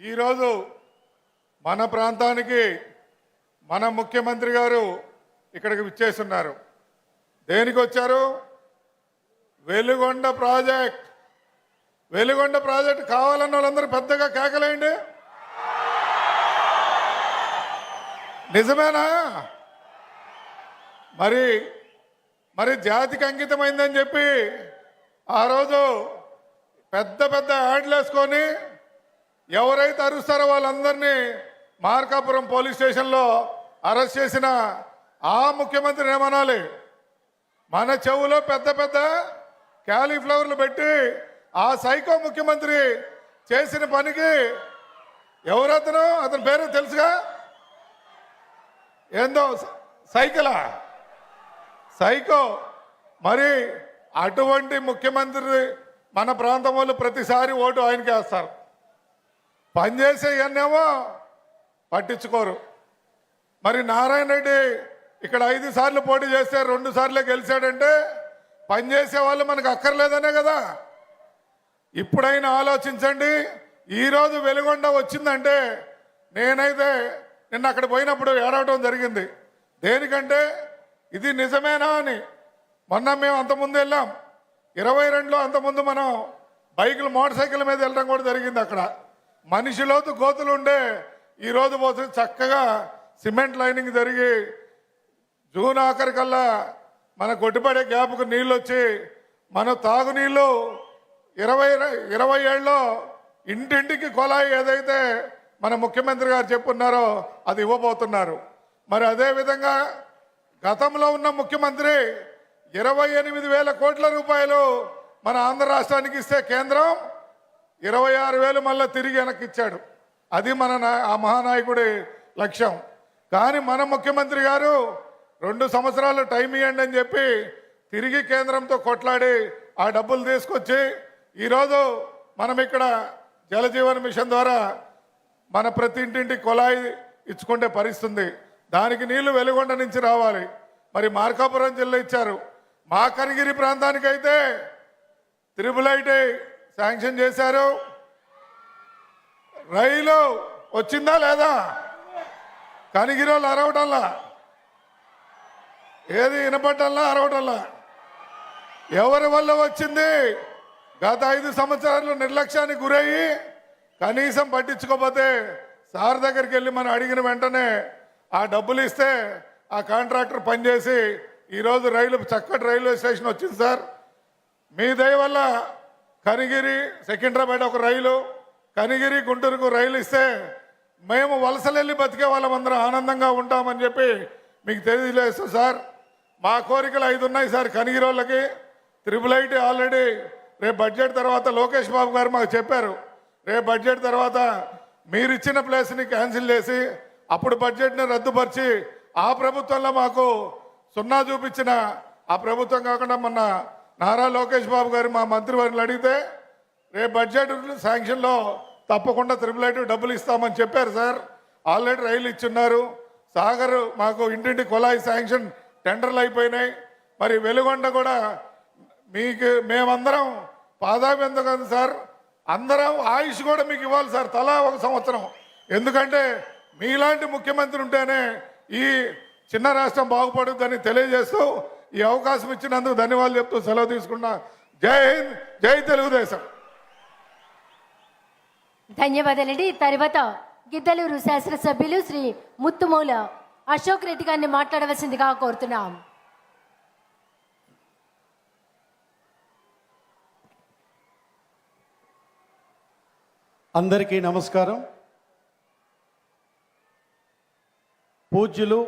ఈరోజు మన ప్రాంతానికి మన ముఖ్యమంత్రి గారు ఇక్కడికి విచ్చేస్తున్నారు. దేనికి వచ్చారు? వెలుగొండ ప్రాజెక్ట్. వెలుగొండ ప్రాజెక్ట్ కావాలన్న వాళ్ళందరూ పెద్దగా కేకలేండి. నిజమేనా? మరి జాతికి అంకితమైందని చెప్పి ఆ రోజు పెద్ద పెద్ద యాడ్లు వేసుకొని ఎవరైతే అరుస్తారో వాళ్ళందరినీ మార్కాపురం పోలీస్ స్టేషన్లో అరెస్ట్ చేసిన ఆ ముఖ్యమంత్రిని ఏమనాలి? మన చెవులో పెద్ద పెద్ద క్యాలీఫ్లవర్లు పెట్టి ఆ సైకో ముఖ్యమంత్రి చేసిన పనికి ఎవరతను? అతని పేరు తెలుసుగా? ఏందో సైకిలా సైకో. మరి అటువంటి ముఖ్యమంత్రి మన ప్రాంతం వాళ్ళు ప్రతిసారి ఓటు ఆయనకి వేస్తారు. పనిచేసే ఇవన్నేమో పట్టించుకోరు. మరి నారాయణ రెడ్డి ఇక్కడ 5 సార్లు పోటీ చేస్తే 2 సార్లే గెలిచాడంటే పనిచేసే వాళ్ళు మనకు అక్కర్లేదనే కదా. ఇప్పుడైనా ఆలోచించండి. ఈరోజు వెలుగొండ వచ్చిందంటే నేనైతే నిన్న అక్కడ పోయినప్పుడు ఏడవటం జరిగింది. దేనికంటే ఇది నిజమేనా అని. మొన్న మేము అంతకుముందు వెళ్ళాం 22లో, అంతకుముందు మనం బైకులు మోటార్ సైకిల్ మీద వెళ్ళడం కూడా జరిగింది. అక్కడ మనిషిలోతు గోతులు ఉండే ఈరోజు పోతే చక్కగా సిమెంట్ లైనింగ్ జరిగి జూన్ ఆఖరికల్లా మన కొట్టిపడే గ్యాప్కు నీళ్ళు వచ్చి మన తాగునీళ్ళు 20 ఏళ్ళలో ఇంటింటికి కొలాయి ఏదైతే మన ముఖ్యమంత్రి గారు చెప్పున్నారో అది ఇవ్వబోతున్నారు. మరి అదేవిధంగా గతంలో ఉన్న ముఖ్యమంత్రి 28,000 కోట్ల రూపాయలు మన ఆంధ్ర రాష్ట్రానికి ఇస్తే కేంద్రం 26,000 మళ్ళీ తిరిగి వెనక్కి ఇచ్చాడు. అది మన ఆ మహానాయకుడి లక్ష్యం. కానీ మన ముఖ్యమంత్రి గారు 2 సంవత్సరాలు టైం ఇవ్వండి అని చెప్పి తిరిగి కేంద్రంతో కొట్లాడి ఆ డబ్బులు తీసుకొచ్చి ఈరోజు మనం ఇక్కడ జలజీవన్ మిషన్ ద్వారా మన ప్రతి ఇంటింటి కొలాయి ఇచ్చుకుంటే పరిస్థితుంది. దానికి నీళ్లు వెలుగొండ నుంచి రావాలి. మరి మార్కాపురం జిల్లా ఇచ్చారు. మా కనిగిరి ప్రాంతానికైతే త్రిబుల్ శాంక్షన్ చేశారు. రైలు వచ్చిందా లేదా? కనిగిరి వాళ్ళు అరవటంలా, ఏది వినపట్టంలా, అరవటంలా. ఎవరి వల్ల వచ్చింది? గత 5 సంవత్సరాలు నిర్లక్ష్యానికి గురయ్యి కనీసం పట్టించుకోకపోతే సార్ దగ్గరికి వెళ్ళి మనం అడిగిన వెంటనే ఆ డబ్బులు ఇస్తే ఆ కాంట్రాక్టర్ పనిచేసి ఈరోజు చక్కటి రైల్వే స్టేషన్ వచ్చింది సార్. మీ దయ వల్ల కనిగిరి సికింద్రాబాద్ ఒక రైలు, కనిగిరి గుంటూరుకు రైలు ఇస్తే మేము వలసలెళ్ళి బతికే వాళ్ళమందరం ఆనందంగా ఉంటామని చెప్పి మీకు తెలియజేస్తాం సార్. మా కోరికలు 5 ఉన్నాయి సార్ కనిగిరి వాళ్ళకి. త్రిబుల్ ఆల్రెడీ రేపు బడ్జెట్ తర్వాత లోకేష్ బాబు గారు మాకు చెప్పారు, రేపు బడ్జెట్ తర్వాత మీరు ఇచ్చిన ప్లేస్ని క్యాన్సిల్ చేసి అప్పుడు బడ్జెట్ని రద్దుపరిచి ఆ ప్రభుత్వంలో మాకు 0 చూపించిన ఆ ప్రభుత్వం కాకుండా మొన్న నారా లోకేష్ బాబు గారు మా మంత్రివర్యులు అడిగితే రేపు బడ్జెట్ శాంక్షన్లో తప్పకుండా త్రిబుల్ డబ్బులు ఇస్తామని చెప్పారు సార్. ఆల్రెడీ రైలు ఇచ్చున్నారు. సాగర్ మాకు ఇంటింటి కొలాయి శాంక్షన్ టెండర్లు అయిపోయినాయి. మరి వెలుగొండ కూడా మేమందరం పాదాభివందనం సార్. అందరం ఆయుష్ కూడా మీకు ఇవ్వాలి సార్, తలా 1 సంవత్సరం. ఎందుకంటే మీలాంటి ముఖ్యమంత్రి ఉంటేనే ఈ చిన్న రాష్ట్రం బాగుపడుతుందని తెలియజేస్తూ ఈ అవకాశం ఇచ్చినందుకు ధన్యవాదాలు చెప్తూ సెలవు తీసుకున్నా. జై హింద్, జై తెలుగుదేశం. ధన్యవాదాలండి. తర్వాత గిద్దలూరు శాసనసభ్యులు శ్రీ ముత్తుమూల అశోక్ రెడ్డి గారిని మాట్లాడవలసిందిగా కోరుతున్నాం. అందరికీ నమస్కారం. పూజ్యులు